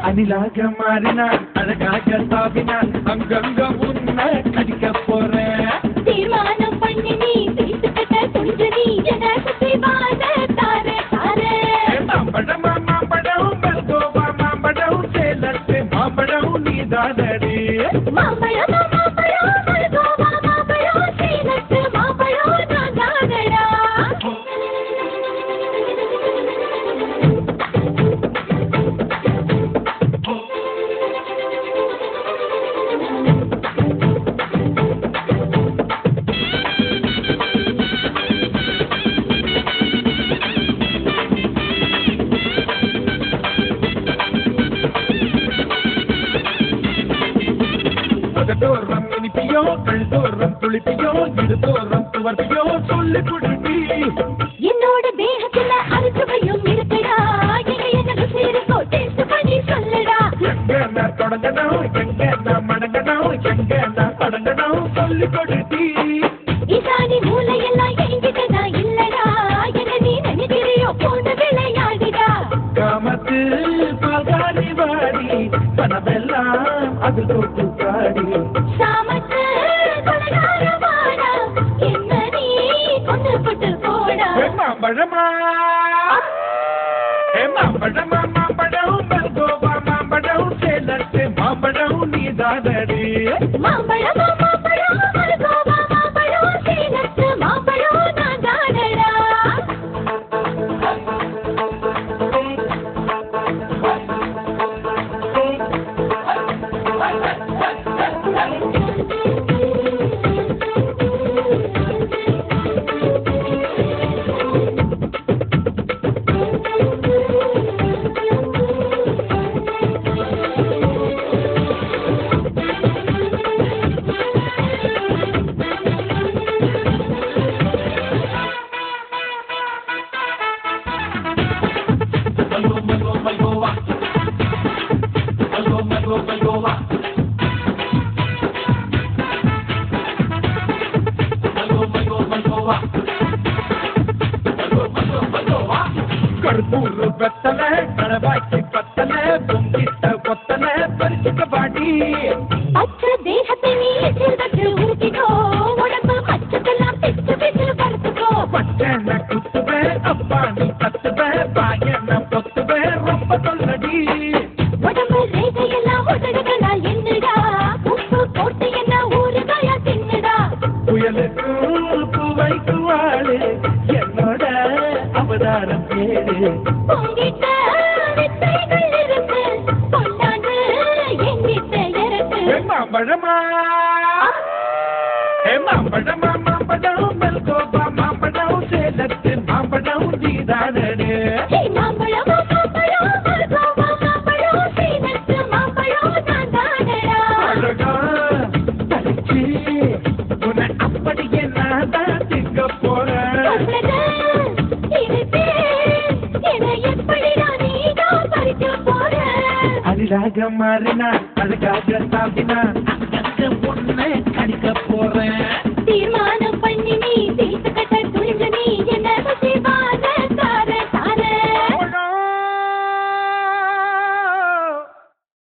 அணிலாக மாறினான் அழகாக தாவினான் அங்கங்க உன்னை கடிக்க போறேன் தீர்மானம் பண்ணி நீ பேசிக்கிட்ட துணிஞ்சு நீ என சுத்தி வாழ தாரே தாரே மாம்பழம் மாம்பழம் மல்கோவா மாம்பழம் சேலத்து மாம்பழம் நீதானடி மாம்பழம் மாம்பழம் மல்கோவா மாம்பழம் சேலத்து மாம்பழம் நான் தானடா தோரம் இனிப்பியோ கழுதோரம் துளிப்பியோ இடுதோரம் துவர்ப்பியோ சொல்லி கொடுப்பி என்னோட தேகத்துல அறுசுவையும் இருக்குடா என்ன ருசியிருக்கோ டேஸ்ட் பண்ணி சொல்லடா எங்க நான் தொடங்கணும் எங்க நான் மடங்கணும் எங்க நான் தொடங்கணும் சொல்லி கொடுப்பி இசானி மூளையெல்லாம் என்கிட்டதான் இல்லடா என்ன நீ நினைக்கிறியோ போன விளையாடிடா காமத்து பாகாரி வாடி பணமெல்லாம் அது தொட்டு பாடி சாமத்து கொலகாரவாடா என்ன நீ கொண்டு போட்டு போடா மாம்பழமா மாம்பழமா மாம்பழம் மல்கோவா மாம்பழம் சேலத்து மாம்பழம் நீதானடி மாம்பழம் மாம்பழம் மல்கோவா மாம்பழம் சேலத்து மாம்பழம் நான் தானடா கருப்பூர் வெத்தல கடவாய்க்கு பத்தல பொங்கிட்ட கொத்தல பறிச்சுக்க பாடி அச்ச தேகத்தை நீ எச்சில் ஊட்டிக்கோ உடம்பு மச்சத்தெல்லாம் பிச்சு பிச்சு படுத்துக்கோ பச்சனை குத்துவேன் அப்பா நீ கத்துவேன் பாயனை பொத்துவேன் ரொம்ப சொல்லடி உடம்பு ரேகையெல்லாம் உதடுகளா என்னடா உப்பு போட்டு என்ன ஊறுகாயா தின்னுடா புயலுக்கும் பூவைக்கு வாழு என்னோட அவதாரம் கேடு உங்கிட்ட வித்தைகள் இருக்கு கொண்டாந்து எங்கிட்ட இருக்கு மாம்பழமா மாம்பழமா மாம்பழம் மல்கோவா மாம்பழம் சேலத்து மாம்பழம் நீதானே மாம்பழம் மாம்பழம் மல்கோவா மாம்பழம் சேலத்து மாம்பழம் நான் தானடா அழகா தரிச்சு உன்னை அப்படியே நான் தான் திங்க போறேன் அழகாக மாறினான் அழகாக சாப்பினான் அங்கங்க பொண்ணை கடிக்க